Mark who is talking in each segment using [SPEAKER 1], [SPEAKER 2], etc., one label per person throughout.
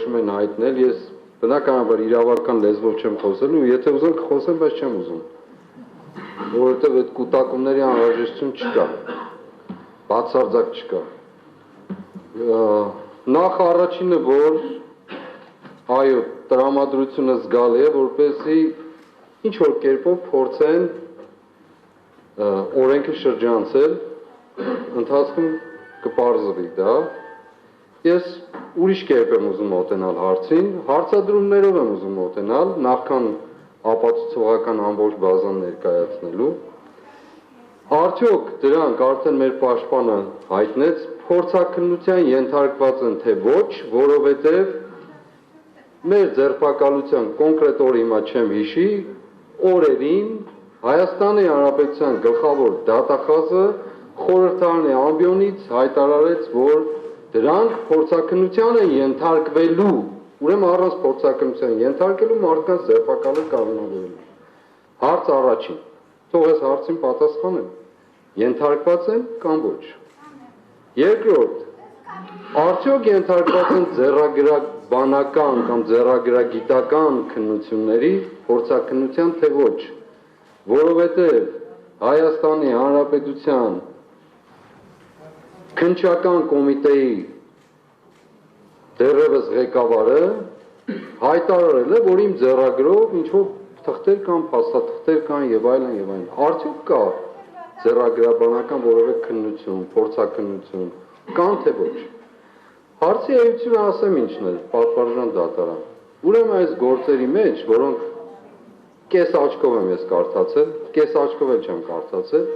[SPEAKER 1] որոշում են հայտնել, ես բնականաբար իրավական լեզվով չեմ խոսելու, եթե ուզեմ կխոսեմ, բայց չեմ ուզում, որովհետև այդ կուտակումների անհրաժեշտություն չկա, բացարձակ չկա։ Նախ առաջինը, որ այո, տրամադրությունը զգալի է, որպեսզի ինչ-որ կերպով փորձեն օրենքը շրջանցել, ընթացքում կպարզվի դա։ Ես ուրիշ կերպ եմ ուզում մոտենալ հարցին, հարցադրումներով եմ ուզում մոտենալ, նախքան ապացուցողական ամբողջ բազան ներկայացնելու։ Արդյոք դրանք արդեն մեր պաշտպանը հայտնեց, փորձաքննության ենթարկված են թե ոչ, որովհետև մեր ձերբակալության կոնկրետ օրը հիմա չեմ հիշի, օրերին Հայաստանի Հանրապետության գլխավոր դատախազը խորհրդարանի ամբիոնից հայտարարեց, որ դրանք փորձաքննության են ենթարկվելու, ուրեմն առանց փորձաքննության ենթարկելու մարդկանց ձերբակալել կանոնավորելու։ Հարց առաջին, թող այս հարցին պատասխանեմ, ենթարկված են կամ ոչ։ Երկրորդ, արդյոք ենթարկված են ձեռագրաբանական կամ ձեռագրագիտական քննությունների փորձաքննության թե ոչ, որովհետև Հայաստանի Հանրապետության քննչական կոմիտեի դեռևս ղեկավարը հայտարարել է, որ իմ ձեռագրով ինչ-որ թղթեր կան, փաստաթղթեր կան եւ այլն եւ այլն։ Արդյոք կա ձեռագրաբանական որևէ քննություն, փորձաքննություն, կան թե ոչ։ Հարցի էությունը ասեմ ինչն է, պատվարժան դատարան։ Ուրեմն այս գործերի մեջ, որոնք կես աչքով եմ ես կարդացել, կես աչքով էլ չեմ կարդացել,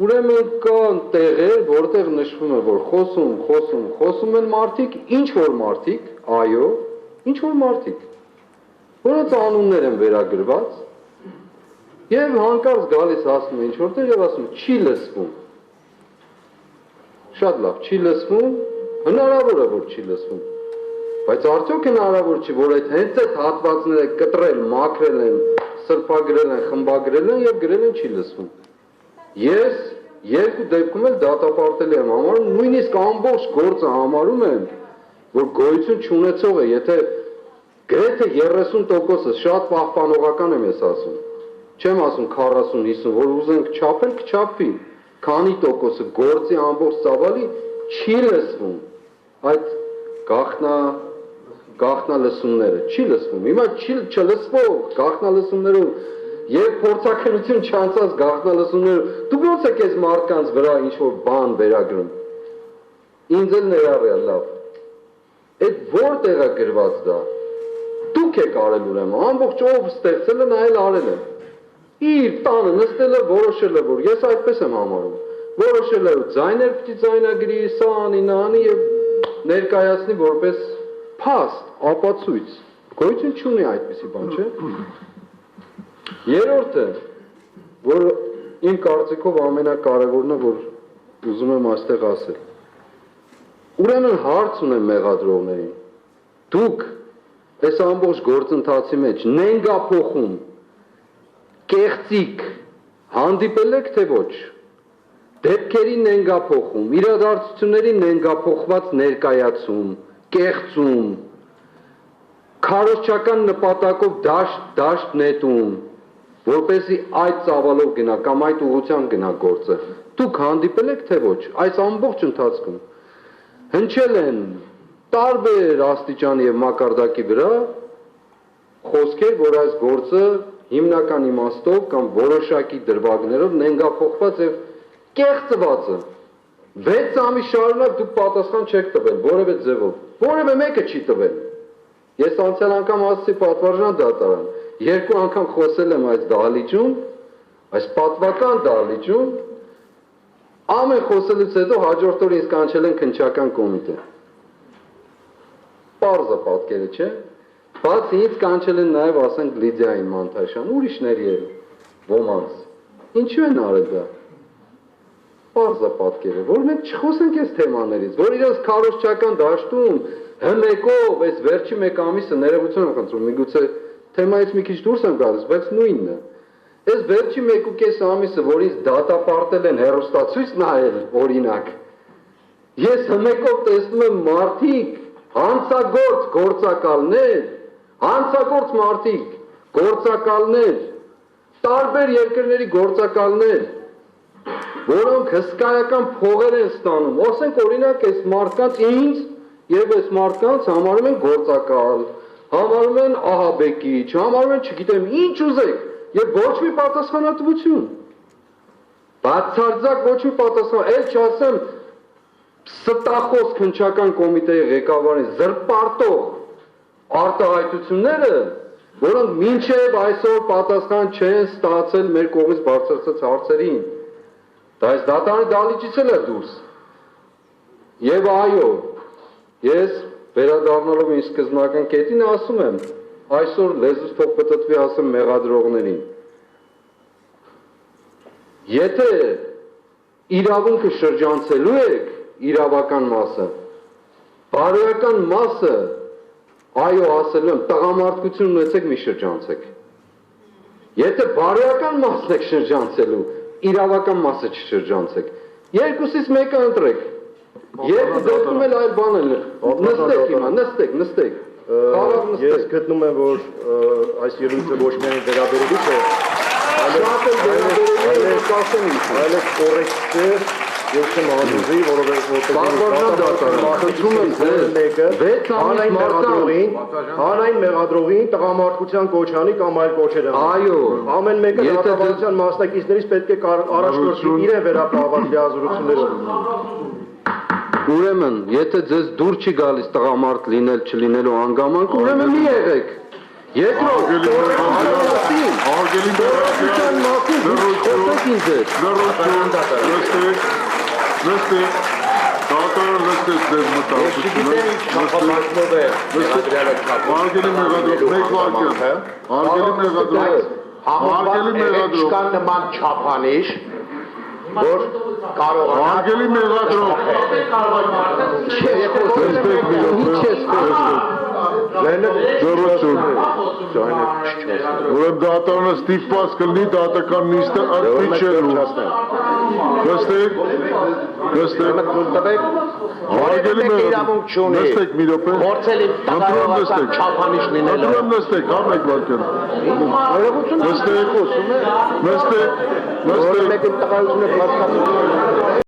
[SPEAKER 1] ուրեմն կան տեղեր, որտեղ նշվում է, որ խոսում են մարդիկ, ինչ-որ մարդիկ, այո, ինչ-որ մարդիկ, որոնց անուններ են վերագրված, եւ հանկարծ գալիս հասնում է ինչ-որտեղ եւ ասում, չի լսվում։ Շատ լավ, չի լսվում, հնարավոր է, որ չի լսվում, բայց արդյոք հնարավոր չի, որ այդ հենց այդ հատվածները կտրել, մաքրել են, սրբագրել են, խմբագրել են եւ գրել են չի լսվում։ Ես երկու դեպքում էլ դատապարտելի եմ համարում, նույնիսկ ամբողջ գործը համարում եմ, որ գոյություն չունեցող է, եթե գրեթե 30%-ը շատ պահպանողական եմ ես ասում, չեմ ասում 40-50, որ ուզենք չափել, կչափվի, քանի տոկոսը գործի ամբողջ ծավալի չի լսվում, այդ գաղտնալսումները, չի լսվում, հիմա չլսվող գաղտնալսումներով եւ փորձաքննություն չանցած գաղտնալսումներով, դուք ոնց եք այս մարդկանց վրա ինչ-որ բան վերագրում, ինձ էլ ներառյալ լավ, այդ որտեղ է գրված դա, դուք եք արել ուրեմն, ամբողջ ով ստեղծել է, նա էլ արել է, իր տանը նստել է, որոշել է, որ ես այդպես եմ համարում, որոշել է ձայներ պիտի ձայնագրի, սա անի, նա անի եւ ներկայացնի որպես փաստ, ապացույց, գոյություն չունի այդպիսի բան, չէ՞։ Երրորդը, որ իմ կարծիքով ամենակարևորն է, որ ուզում եմ այստեղ ասել։ Ուրեմն հարց ունեմ մեղադրողներին։ Դուք այս ամբողջ գործընթացի մեջ նենգափոխում, կեղծիք հանդիպել եք թե ոչ։ Դեպքերի նենգափոխում, իրադարձությունների նենգափոխված ներկայացում, կեղծում, քարոզչական նպատակով դաշտ նետում, որպեսզի այդ ծավալով գնա կամ այդ ուղղությամբ գնա գործը։ Դուք հանդիպել եք թե ոչ, այս ամբողջ ընթացքում հնչել են տարբեր աստիճանի եւ մակարդակի վրա խոսքեր, որ այս գործը հիմնական իմաստով կամ որոշակի դրվագներով նենգափոխված եւ կեղծված է։ 6 ամիս շարունակ դուք պատասխան չեք տվել, որևէ ձևով, որևէ մեկը չի տվել։ Ես անցյալ անգամ ասացի պատվարժան դատարան, 2 անգամ խոսել եմ այս դահլիճում, այս պատվական դահլիճում, ամեն խոսելուց հետո հաջորդ օր ինձ կանչել են քննչական կոմիտե։ Պարզ է պատկերը, չէ՞։ Բացի ինձ կանչել են նաև ասենք Լիդիային Մանթաշյան, ուրիշների էլ, ոմանց։ Ինչու են արել դա։ Պարզ է պատկերը, որ մենք չխոսենք այս թեմաներից, որ իրենց քարոզչական դաշտում հմեկով այս վերջի 1 ամիսը ներողություն եմ խնդրում, միգուցե թեմայից մի քիչ դուրս եմ գալիս, բայց նույնն է։ Այս վերջի 1.5 ամիսը, որ ինձ դատապարտել են հեռուստացույց նայել, օրինակ, ես հմեկով տեսնում եմ մարդիկ Հանցագործ գործակալներ, հանցագործ մարդիկ, գործակալներ, տարբեր երկրների գործակալներ, որոնք հսկայական փողեր են ստանում, ասենք օրինակ այս մարդկանց ինձ եւ այս մարդկանց համարում են գործակալ, համարում են ահաբեկիչ, համարում են չգիտեմ ինչ ուզեք եւ ոչ մի պատասխանատվություն։ Բացարձակ ոչ մի պատասխան, այլ չասեմ ստախոս քննչական կոմիտեի ղեկավարի զրպարտող արտահայտությունները, որոնք մինչև այսօր պատասխան չեն ստացել մեր կողմից բարձրացած հարցերին, դա այս դատարանի դահլիճից էլ է դուրս։ Եվ այո, ես վերադառնալով իմ սկզբնական կետին ասում եմ, այսօր լեզուս թող պտտվի ասեմ մեղադրողներին։ Եթե իրավունքը շրջանցելու եք իրավական մասը, բարոյական մասը, այո ասելու եմ, տղամարդկություն ունեցեք մի շրջանցեք։ Եթե բարոյական մասն եք շրջանցելու, իրավական մասը չշրջանցեք։ Երկուսից մեկը ընտրեք։ Երկու դեպքում էլ այլ բան է։ Նստեք հիմա, նստեք։
[SPEAKER 2] Ես գտնում եմ, որ այս ելույթը ոչ միայն վերաբերելիք է, այլև կորեկտ է, ես չեմ հանդիպի, որովհետև հանային մեղադրողին տղամարդկության կոչանի կամ այլ կոչեր են։
[SPEAKER 1] Այո,
[SPEAKER 2] ամեն մեկը դատավարության մասնակիցներից պետք է առաջնորդի իրեն վերապահված լիազորություններով։
[SPEAKER 1] Ուրեմն, եթե ձեզ դուր չի գալիս տղամարդ լինել չլինելու հանգամանք, ուրեմն մի եղեք։ Երկրորդ,
[SPEAKER 3] Նստեք, դատարան նստեք ձեր մտածությունը։ Հարգելի մեղադրող, հարգելի մեղադրող,
[SPEAKER 4] չկան նման չափանիշ, որ կարող է
[SPEAKER 3] հարգելի մեղադրող, ուրեմն դատարանը ստիպված կլինի դատական նիստը ընդմիջելու։ Նստեք, հարգելի մեղադրող, նստեք մի րոպե,
[SPEAKER 4] գործելի տղայական չափանիշ լինելով։
[SPEAKER 3] Անդրամ նստեք, հա մեկ վարքան։ Նստեք,
[SPEAKER 2] Որը մեկը տղայությունը